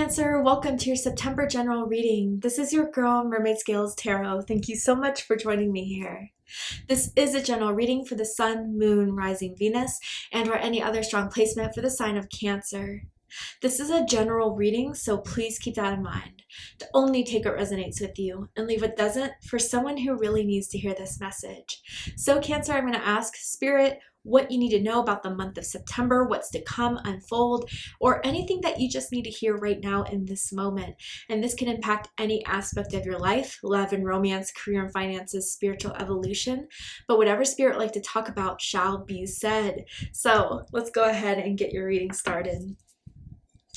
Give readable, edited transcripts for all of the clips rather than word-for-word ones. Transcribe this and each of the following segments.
Cancer, welcome to your September general reading. This is your girl, Mermaid Scales Tarot. Thank you so much for joining me here. This is a general reading for the Sun, Moon, Rising Venus, and or any other strong placement for the sign of Cancer. This is a general reading, so please keep that in mind. To only take what resonates with you and leave what doesn't for someone who really needs to hear this message. So Cancer, I'm going to ask Spirit what you need to know about the month of September, what's to come, unfold, or anything that you just need to hear right now in this moment. And this can impact any aspect of your life, love and romance, career and finances, spiritual evolution. But whatever Spirit would like to talk about shall be said. So let's go ahead and get your reading started.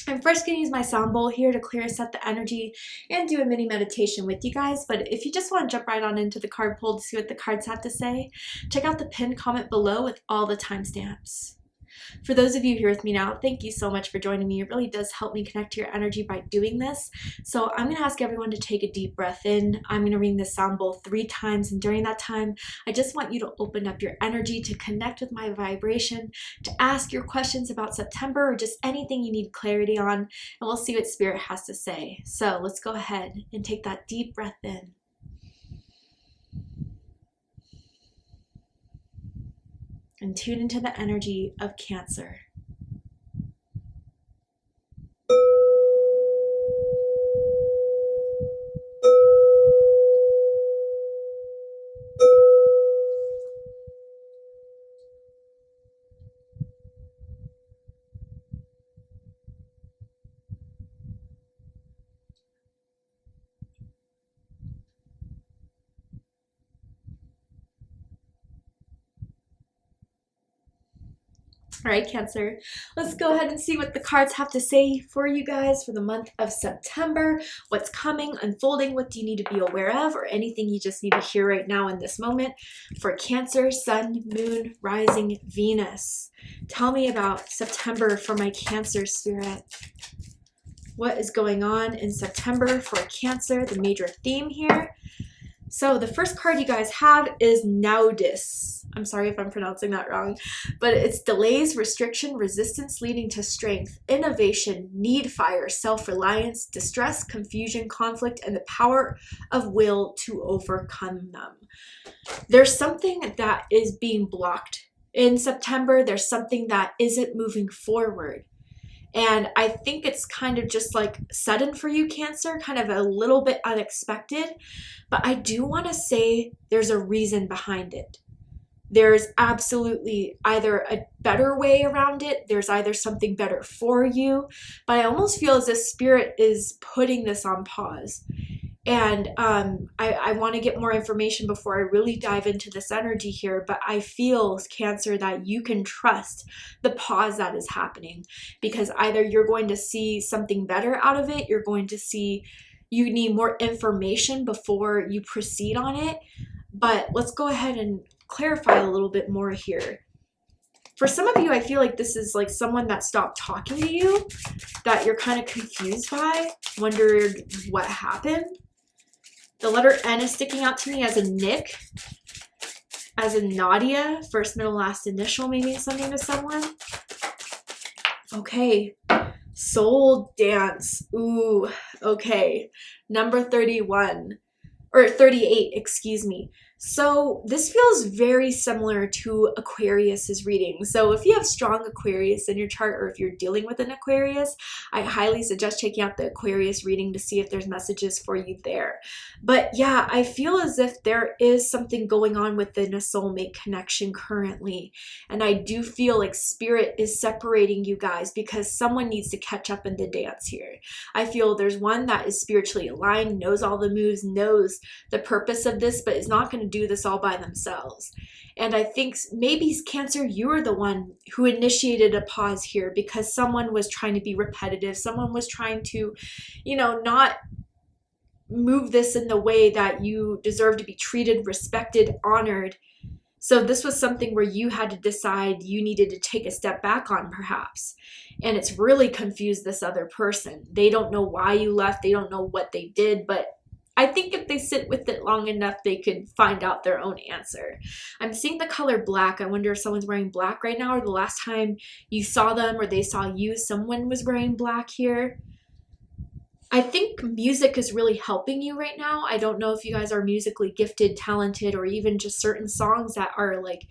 I'm first going to use my sound bowl here to clear set the energy and do a mini meditation with you guys. But if you just want to jump right on into the card pull to see what the cards have to say, check out the pinned comment below with all the timestamps. For those of you here with me now, thank you so much for joining me. It really does help me connect to your energy by doing this. So I'm going to ask everyone to take a deep breath in. I'm going to ring this sound bowl 3 times, and during that time, I just want you to open up your energy to connect with my vibration, to ask your questions about September or just anything you need clarity on, and we'll see what Spirit has to say. So let's go ahead and take that deep breath in. And tune into the energy of Cancer. All right, Cancer, let's go ahead and see what the cards have to say for you guys for the month of September. What's coming, unfolding, what do you need to be aware of, or anything you just need to hear right now in this moment for Cancer, Sun, Moon, Rising, Venus. Tell me about September for my Cancer Spirit. What is going on in September for Cancer, the major theme here? So the first card you guys have is Naudis. I'm sorry if I'm pronouncing that wrong, but it's delays, restriction, resistance leading to strength, innovation, need fire, self-reliance, distress, confusion, conflict, and the power of will to overcome them. There's something that is being blocked in September. There's something that isn't moving forward. And I think it's kind of just like sudden for you, Cancer, kind of a little bit unexpected. But I do want to say there's a reason behind it. There's absolutely either a better way around it. There's either something better for you. But I almost feel as if Spirit is putting this on pause. And I want to get more information before I really dive into this energy here, but I feel, Cancer, that you can trust the pause that is happening, because either you're going to see something better out of it, you're going to see you need more information before you proceed on it. But let's go ahead and clarify a little bit more here. For some of you, I feel like this is like someone that stopped talking to you, that you're kind of confused by, wondered what happened. The letter N is sticking out to me as a Nick, as in Nadia, first, middle, last initial, maybe something to someone. Okay, Soul Dance. Ooh, okay. Number 31, or 38, excuse me. So this feels very similar to Aquarius's reading. So if you have strong Aquarius in your chart, or if you're dealing with an Aquarius, I highly suggest checking out the Aquarius reading to see if there's messages for you there. But yeah, I feel as if there is something going on within a soulmate connection currently. And I do feel like Spirit is separating you guys because someone needs to catch up in the dance here. I feel there's one that is spiritually aligned, knows all the moves, knows the purpose of this, but is not going to do this all by themselves. And I think maybe, Cancer, you were the one who initiated a pause here because someone was trying to be repetitive. Someone was trying to, you know, not move this in the way that you deserve to be treated, respected, honored. So this was something where you had to decide you needed to take a step back on, perhaps. And it's really confused this other person. They don't know why you left. They don't know what they did, but I think if they sit with it long enough, they could find out their own answer. I'm seeing the color black. I wonder if someone's wearing black right now, or the last time you saw them or they saw you, someone was wearing black here. I think music is really helping you right now. I don't know if you guys are musically gifted, talented, or even just certain songs that are like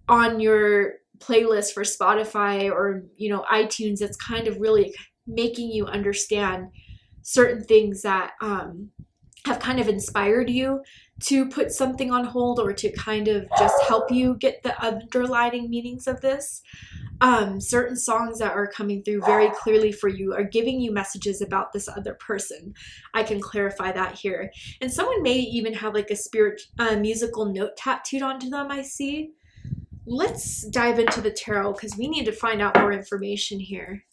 on your playlist for Spotify or, iTunes. It's kind of really making you understand certain things that have kind of inspired you to put something on hold or to kind of just help you get the underlying meanings of this. Certain songs that are coming through very clearly for you are giving you messages about this other person. I can clarify that here. And someone may even have like a musical note tattooed onto them, I see. Let's dive into the tarot because we need to find out more information here.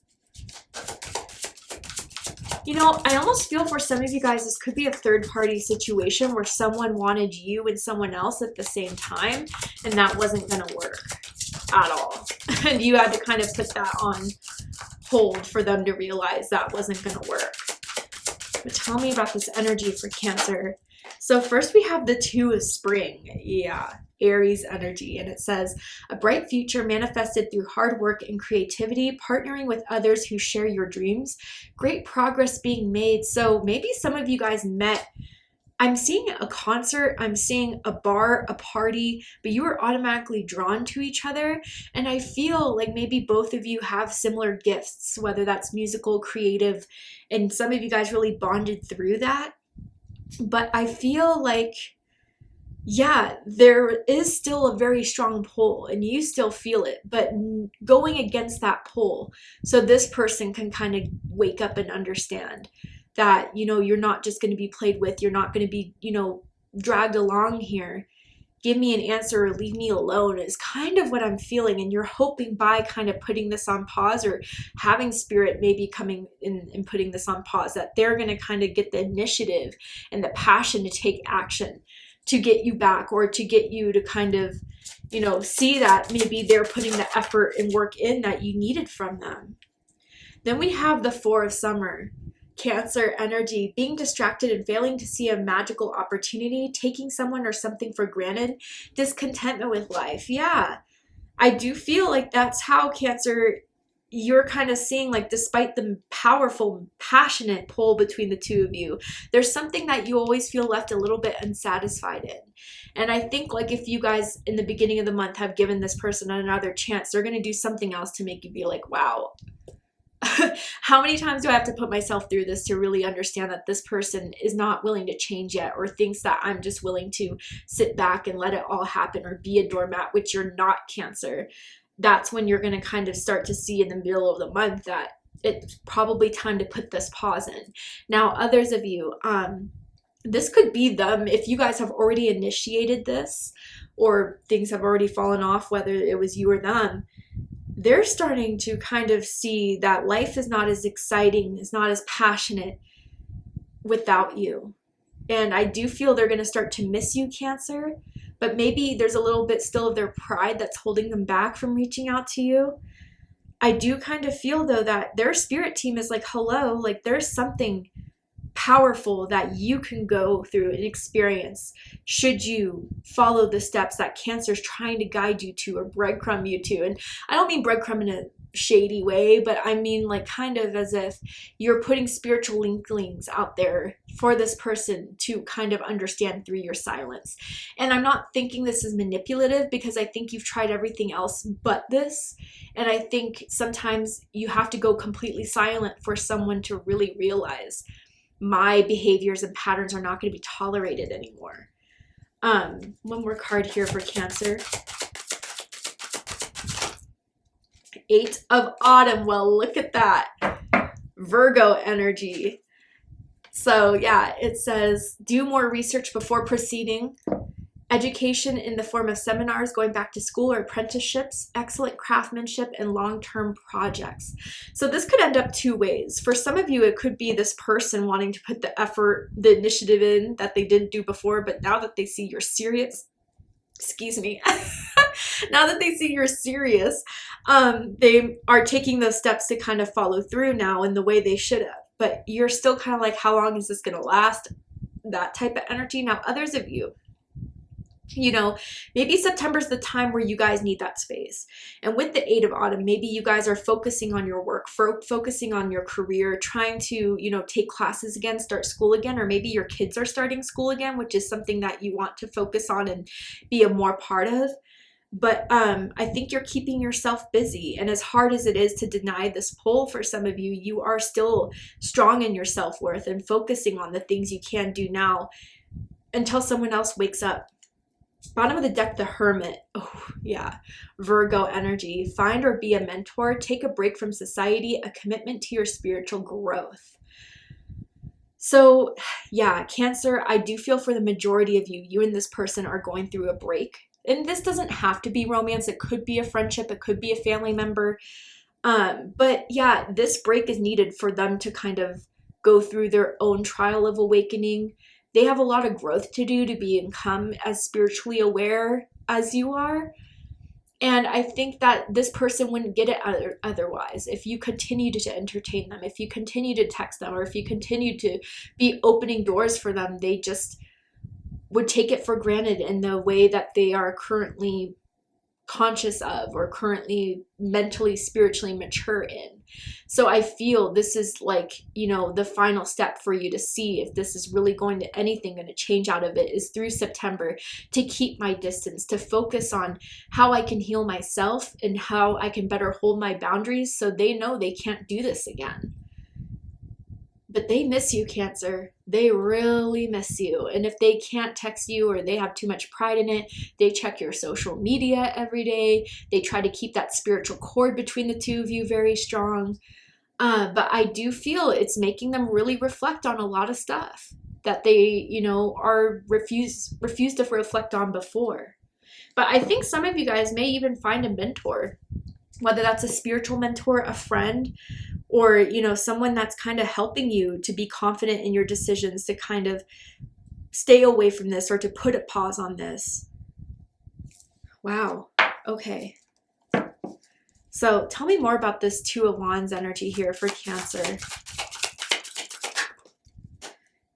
I almost feel for some of you guys, this could be a third-party situation where someone wanted you and someone else at the same time, and that wasn't going to work at all. And you had to kind of put that on hold for them to realize that wasn't going to work. But tell me about this energy for Cancer. So first we have the Two of Spring. Yeah, Aries energy. And it says, a bright future manifested through hard work and creativity, partnering with others who share your dreams. Great progress being made. So maybe some of you guys met. I'm seeing a concert, I'm seeing a bar, a party, but you were automatically drawn to each other. And I feel like maybe both of you have similar gifts, whether that's musical, creative, and some of you guys really bonded through that. But I feel like, yeah, there is still a very strong pull and you still feel it, but going against that pull so this person can kind of wake up and understand that, you're not just going to be played with. You're not going to be, dragged along here. Give me an answer or leave me alone is kind of what I'm feeling. And you're hoping by kind of putting this on pause or having spirit maybe coming in and putting this on pause that they're going to kind of get the initiative and the passion to take action to get you back or to get you to kind of, see that maybe they're putting the effort and work in that you needed from them. Then we have the Four of Summer. Cancer energy, being distracted and failing to see a magical opportunity, taking someone or something for granted, discontentment with life. Yeah, I do feel like that's how Cancer, you're kind of seeing, like, despite the powerful, passionate pull between the two of you, there's something that you always feel left a little bit unsatisfied in. And I think, like, if you guys in the beginning of the month have given this person another chance, they're going to do something else to make you be like, wow, how many times do I have to put myself through this to really understand that this person is not willing to change yet or thinks that I'm just willing to sit back and let it all happen or be a doormat, which you're not, Cancer. That's when you're going to kind of start to see in the middle of the month that it's probably time to put this pause in. Now, others of you, this could be them if you guys have already initiated this or things have already fallen off, whether it was you or them. They're starting to kind of see that life is not as exciting, is not as passionate without you. And I do feel they're going to start to miss you, Cancer, but maybe there's a little bit still of their pride that's holding them back from reaching out to you. I do kind of feel, though, that their spirit team is like, hello, like there's something powerful that you can go through and experience should you follow the steps that Cancer's trying to guide you to or breadcrumb you to. And I don't mean breadcrumb in a shady way, but I mean like kind of as if you're putting spiritual inklings out there for this person to kind of understand through your silence. And I'm not thinking this is manipulative because I think you've tried everything else but this. And I think sometimes you have to go completely silent for someone to really realize my behaviors and patterns are not going to be tolerated anymore. One more card here for Cancer. 8 of Autumn. Well, look at that. Virgo energy. So yeah, it says, do more research before proceeding. Education in the form of seminars, going back to school or apprenticeships, excellent craftsmanship, and long-term projects. So this could end up two ways. For some of you, it could be this person wanting to put the effort, the initiative in that they didn't do before, but now that they see you're serious, now that they see you're serious, they are taking those steps to kind of follow through now in the way they should have. But you're still kind of like, how long is this going to last? That type of energy. Now, others of you, You know, maybe September's the time where you guys need that space. And with the 8 of autumn, maybe you guys are focusing on your work, focusing on your career, trying to, you know, take classes again, start school again, or maybe your kids are starting school again, which is something that you want to focus on and be a more part of. But I think you're keeping yourself busy. And as hard as it is to deny this pull for some of you, you are still strong in your self-worth and focusing on the things you can do now until someone else wakes up. Bottom of the deck, the Hermit. Oh, yeah. Virgo energy. Find or be a mentor. Take a break from society. A commitment to your spiritual growth. So, yeah, Cancer, I do feel for the majority of you, you and this person are going through a break. And this doesn't have to be romance. It could be a friendship. It could be a family member. But yeah, this break is needed for them to kind of go through their own trial of awakening. They have a lot of growth to do to become as spiritually aware as you are. And I think that this person wouldn't get it otherwise. If you continue to entertain them, if you continue to text them, or if you continue to be opening doors for them, they just would take it for granted in the way that they are currently conscious of or currently mentally, spiritually mature in. So I feel this is like, you know, the final step for you to see if this is really going to change out of it is through September, to keep my distance, to focus on how I can heal myself and how I can better hold my boundaries so they know they can't do this again. But they miss you, Cancer. They really miss you. And if they can't text you or they have too much pride in it, they check your social media every day. They try to keep that spiritual cord between the two of you very strong. But I do feel it's making them really reflect on a lot of stuff that they, you know, are refused to reflect on before. But I think some of you guys may even find a mentor, whether that's a spiritual mentor, a friend, or, you know, someone that's kind of helping you to be confident in your decisions, to kind of stay away from this or to put a pause on this. Wow. Okay. So tell me more about this 2 of Wands energy here for Cancer.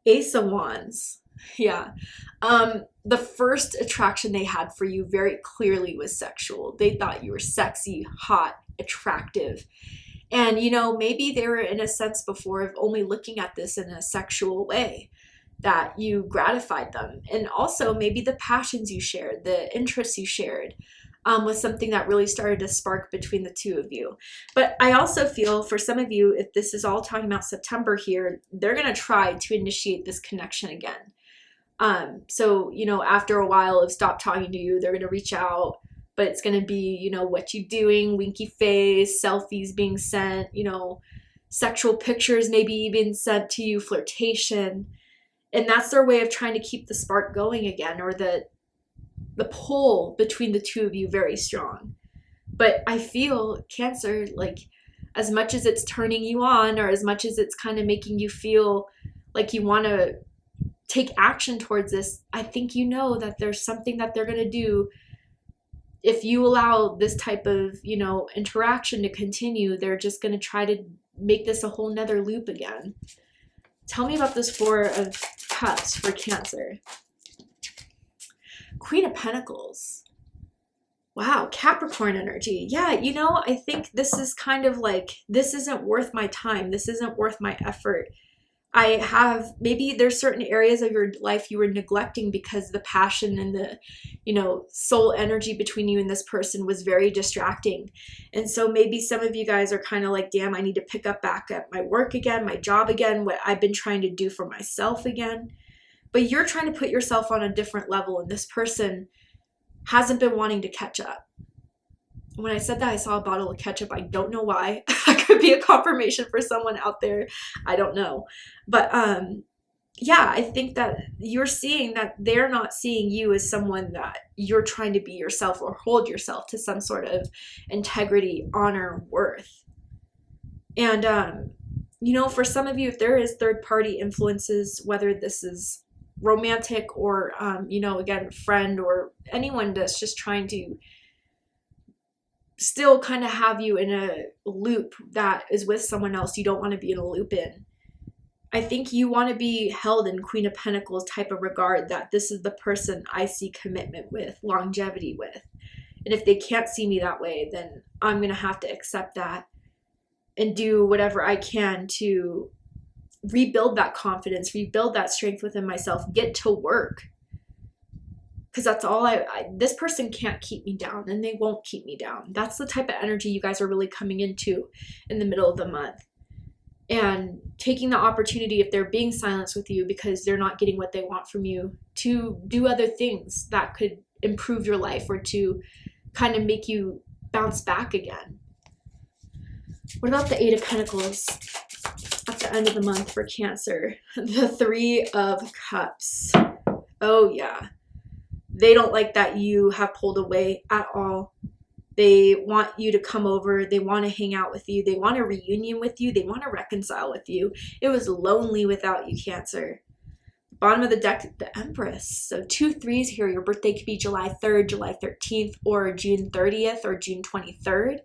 Ace of Wands. Yeah. The first attraction they had for you very clearly was sexual. They thought you were sexy, hot, attractive. And, you know, maybe they were in a sense before of only looking at this in a sexual way, that you gratified them. And also maybe the passions you shared, the interests you shared, was something that really started to spark between the two of you. But I also feel for some of you, if this is all talking about September here, they're going to try to initiate this connection again. So, you know, after a while of stop talking to you, they're going to reach out, but it's going to be, you know, what you doing, winky face, selfies being sent, you know, sexual pictures maybe even sent to you, flirtation. And that's their way of trying to keep the spark going again, or the pull between the two of you very strong. But I feel, Cancer, like as much as it's turning you on, or as much as it's kind of making you feel like you want to take action towards this, I think you know that there's something that they're going to do. If you allow this type of, you know, interaction to continue, they're just going to try to make this a whole nother loop again. Tell me about this 4 of Cups for Cancer. Queen of Pentacles. Wow, Capricorn energy. Yeah, you know, I think this is kind of like, this isn't worth my time. This isn't worth my effort. I have, maybe there's certain areas of your life you were neglecting because the passion and the, you know, soul energy between you and this person was very distracting. And so maybe some of you guys are kind of like, damn, I need to pick up back at my work again, my job again, what I've been trying to do for myself again. But you're trying to put yourself on a different level, and this person hasn't been wanting to catch up. When I said that, I saw a bottle of ketchup. I don't know why. That could be a confirmation for someone out there. I don't know. But yeah, I think that you're seeing that they're not seeing you as someone that you're trying to be yourself or hold yourself to some sort of integrity, honor, worth. And, you know, for some of you, if there is third-party influences, whether this is romantic or, you know, again, friend or anyone that's just trying to still kind of have you in a loop that is with someone else you don't want to be in a loop in. I think you want to be held in Queen of Pentacles type of regard, that this is the person I see commitment with, longevity with. And if they can't see me that way, then I'm going to have to accept that and do whatever I can to rebuild that confidence, rebuild that strength within myself, get to work. Because that's all this person can't keep me down, and they won't keep me down. That's the type of energy you guys are really coming into in the middle of the month. And taking the opportunity, if they're being silenced with you because they're not getting what they want from you, to do other things that could improve your life or to kind of make you bounce back again. What about the Eight of Pentacles at the end of the month for Cancer? The Three of Cups. Oh yeah. They don't like that you have pulled away at all. They want you to come over. They want to hang out with you. They want a reunion with you. They want to reconcile with you. It was lonely without you, Cancer. Bottom of the deck, the Empress. So 2 3s here. Your birthday could be July 3rd, July 13th, or June 30th, or June 23rd.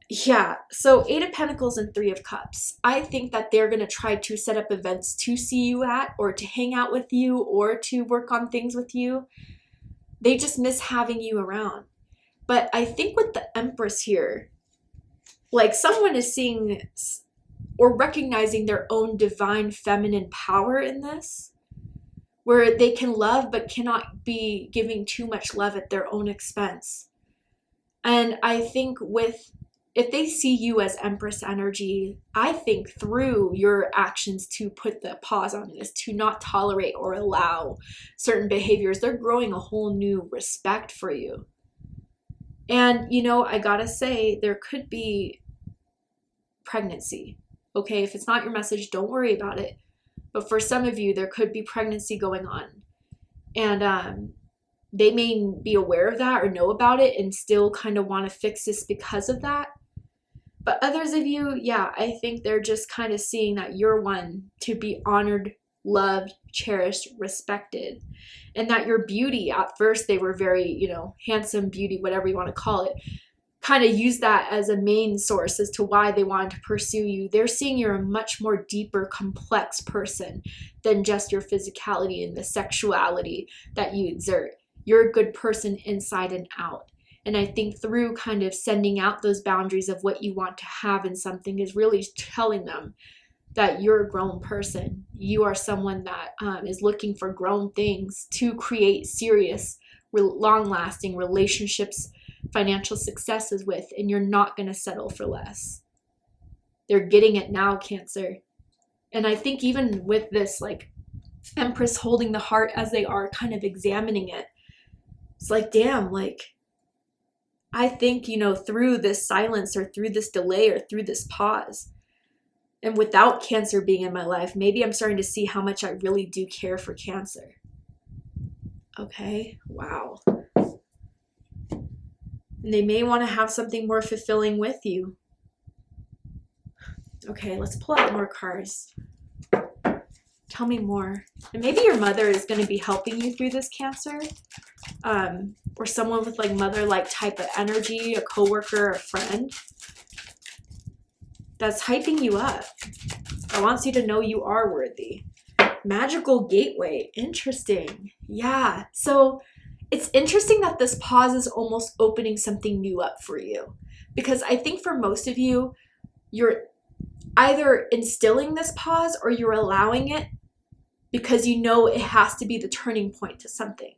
Yeah, so 8 of Pentacles and 3 of Cups. I think that they're going to try to set up events to see you at, or to hang out with you, or to work on things with you. They just miss having you around. But I think with the Empress here, like someone is seeing or recognizing their own divine feminine power in this, where they can love but cannot be giving too much love at their own expense. And I think if they see you as Empress energy, I think through your actions to put the pause on this, to not tolerate or allow certain behaviors, they're growing a whole new respect for you. And, you know, I gotta say, there could be pregnancy. Okay, if it's not your message, don't worry about it. But for some of you, there could be pregnancy going on. And they may be aware of that or know about it and still kind of want to fix this because of that. But others of you, yeah, I think they're just kind of seeing that you're one to be honored, loved, cherished, respected. And that your beauty, at first they were very, you know, handsome beauty, whatever you want to call it, kind of use that as a main source as to why they wanted to pursue you. They're seeing you're a much more deeper, complex person than just your physicality and the sexuality that you exert. You're a good person inside and out. And I think through kind of sending out those boundaries of what you want to have in something is really telling them that you're a grown person. You are someone that is looking for grown things to create serious, long-lasting relationships, financial successes with, and you're not going to settle for less. They're getting it now, Cancer. And I think even with this, like, Empress holding the heart as they are kind of examining it, it's like, damn, like, I think, you know, through this silence or through this delay or through this pause, and without Cancer being in my life, maybe I'm starting to see how much I really do care for Cancer. Okay, wow. And they may want to have something more fulfilling with you. Okay, let's pull out more cards. Tell me more. And maybe your mother is going to be helping you through this, Cancer. Or someone with like mother-like type of energy, a coworker, a friend that's hyping you up. I want you to know you are worthy. Magical gateway. Interesting. Yeah. So it's interesting that this pause is almost opening something new up for you. Because I think for most of you, you're either instilling this pause or you're allowing it because you know it has to be the turning point to something.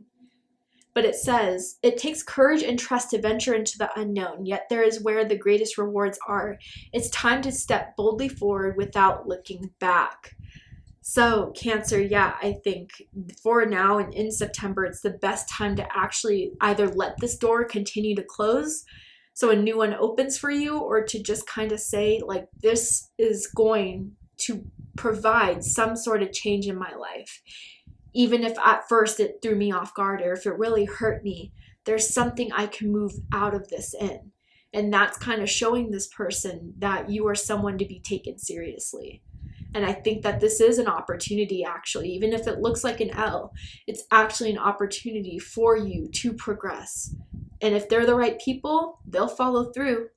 But it says, it takes courage and trust to venture into the unknown, yet there is where the greatest rewards are. It's time to step boldly forward without looking back. So Cancer, yeah, I think for now and in September, it's the best time to actually either let this door continue to close so a new one opens for you, or to just kind of say, like, this is going to provide some sort of change in my life. Even if at first it threw me off guard, or if it really hurt me, there's something I can move out of this in. And that's kind of showing this person that you are someone to be taken seriously. And I think that this is an opportunity, actually. Even if it looks like an L, it's actually an opportunity for you to progress. And if they're the right people, they'll follow through.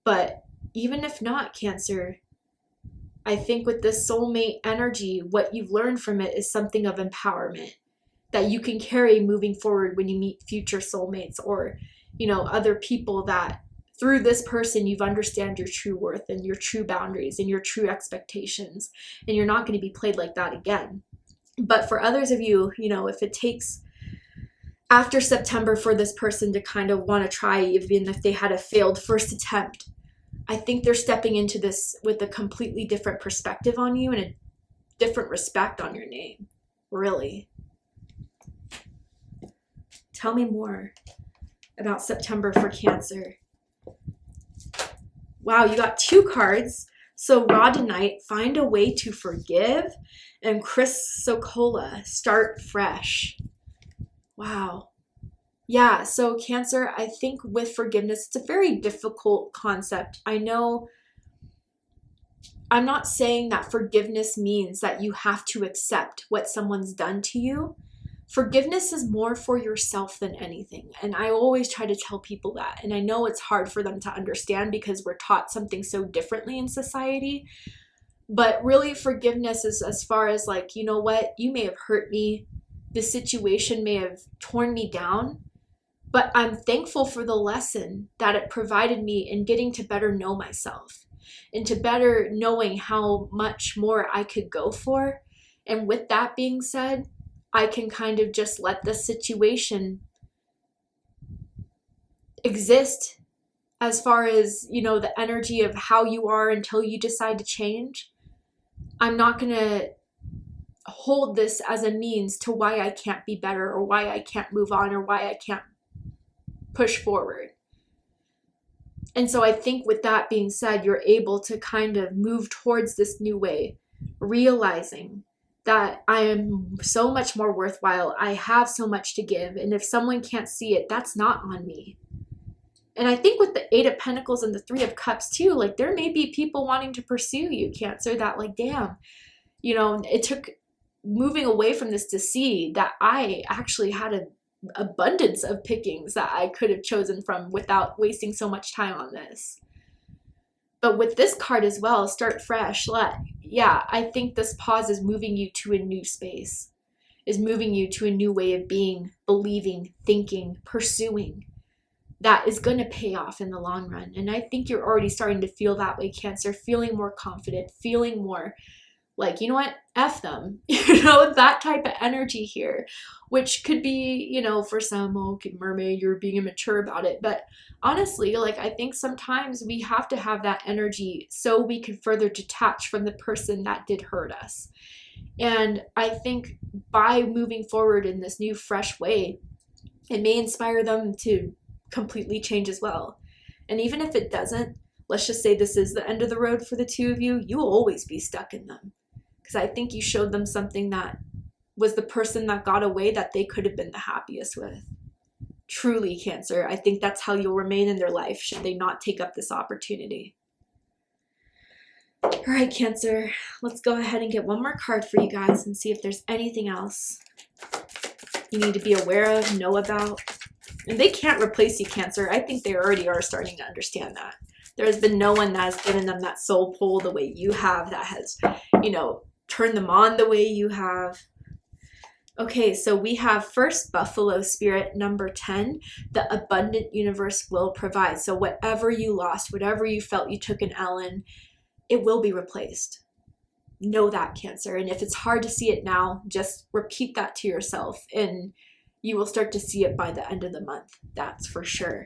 But even if not, Cancer, I think with this soulmate energy, what you've learned from it is something of empowerment that you can carry moving forward when you meet future soulmates or, other people that through this person, you've understand your true worth and your true boundaries and your true expectations, and you're not going to be played like that again. But for others of you, if it takes after September for this person to kind of want to try, even if they had a failed first attempt, I think they're stepping into this with a completely different perspective on you and a different respect on your name. Really. Tell me more about September for Cancer. Wow, you got 2 cards. So Rhodonite, find a way to forgive, and Chrysocolla, start fresh. Wow. Yeah, so Cancer, I think with forgiveness, it's a very difficult concept. I know I'm not saying that forgiveness means that you have to accept what someone's done to you. Forgiveness is more for yourself than anything. And I always try to tell people that. And I know it's hard for them to understand because we're taught something so differently in society. But really, forgiveness is as far as like, you know what, you may have hurt me. This situation may have torn me down. But I'm thankful for the lesson that it provided me in getting to better know myself and to better knowing how much more I could go for. And with that being said, I can kind of just let the situation exist as far as, the energy of how you are until you decide to change. I'm not going to hold this as a means to why I can't be better or why I can't move on or why I can't push forward. And so I think with that being said, you're able to kind of move towards this new way, realizing that I am so much more worthwhile. I have so much to give. And if someone can't see it, that's not on me. And I think with the 8 of Pentacles and the 3 of Cups too, like there may be people wanting to pursue you, Cancer, that like, damn, it took moving away from this to see that I actually had an abundance of pickings that I could have chosen from without wasting so much time on this. But with this card as well, start fresh. I think this pause is moving you to a new space, is moving you to a new way of being, believing, thinking, pursuing. That is going to pay off in the long run. And I think you're already starting to feel that way, Cancer, feeling more confident, feeling more like, you know what, F them, that type of energy here, which could be, for some, okay, mermaid, you're being immature about it. But honestly, I think sometimes we have to have that energy so we can further detach from the person that did hurt us. And I think by moving forward in this new, fresh way, it may inspire them to completely change as well. And even if it doesn't, let's just say this is the end of the road for the 2 of you, you will always be stuck in them. Because I think you showed them something that was the person that got away that they could have been the happiest with. Truly, Cancer, I think that's how you'll remain in their life should they not take up this opportunity. All right, Cancer, let's go ahead and get one more card for you guys and see if there's anything else you need to be aware of, know about. And they can't replace you, Cancer. I think they already are starting to understand that. There has been no one that has given them that soul pull the way you have, that has, turned them on the way you have. Okay, so we have first Buffalo Spirit, number 10, the abundant universe will provide. So whatever you lost, whatever you felt you took an L in, it will be replaced. Know that, Cancer. And if it's hard to see it now, just repeat that to yourself and you will start to see it by the end of the month. That's for sure.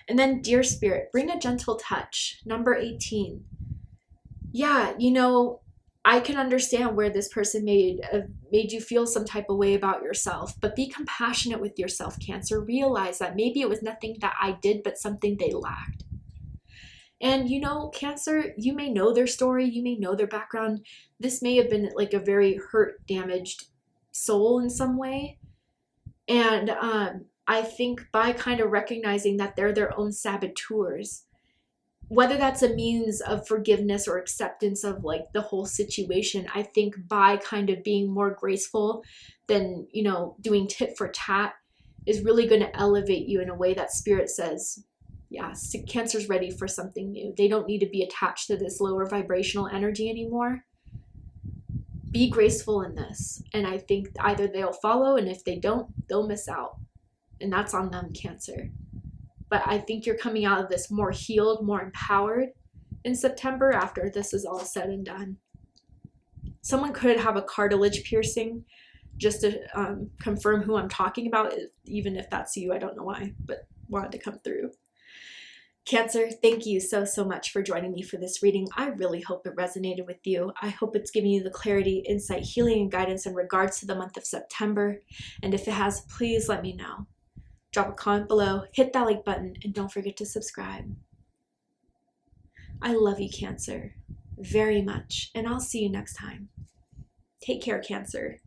And then Dear Spirit, bring a gentle touch, number 18. Yeah, I can understand where this person made you feel some type of way about yourself, but be compassionate with yourself, Cancer. Realize that maybe it was nothing that I did, but something they lacked. And Cancer, you may know their story, you may know their background. This may have been like a very hurt, damaged soul in some way. And I think by kind of recognizing that they're their own saboteurs, whether that's a means of forgiveness or acceptance of the whole situation, I think by kind of being more graceful than, doing tit for tat is really going to elevate you in a way that Spirit says Yeah, so Cancer's ready for something new. They don't need to be attached to this lower vibrational energy anymore. Be graceful in this. And I think either they'll follow, and if they don't, they'll miss out. And that's on them, Cancer. But I think you're coming out of this more healed, more empowered in September after this is all said and done. Someone could have a cartilage piercing, just to confirm who I'm talking about, even if that's you. I don't know why, but wanted to come through. Cancer, thank you so much for joining me for this reading. I really hope it resonated with you. I hope it's giving you the clarity, insight, healing, and guidance in regards to the month of September. And if it has, please let me know. Drop a comment below, hit that like button, and don't forget to subscribe. I love you, Cancer, very much, and I'll see you next time. Take care, Cancer.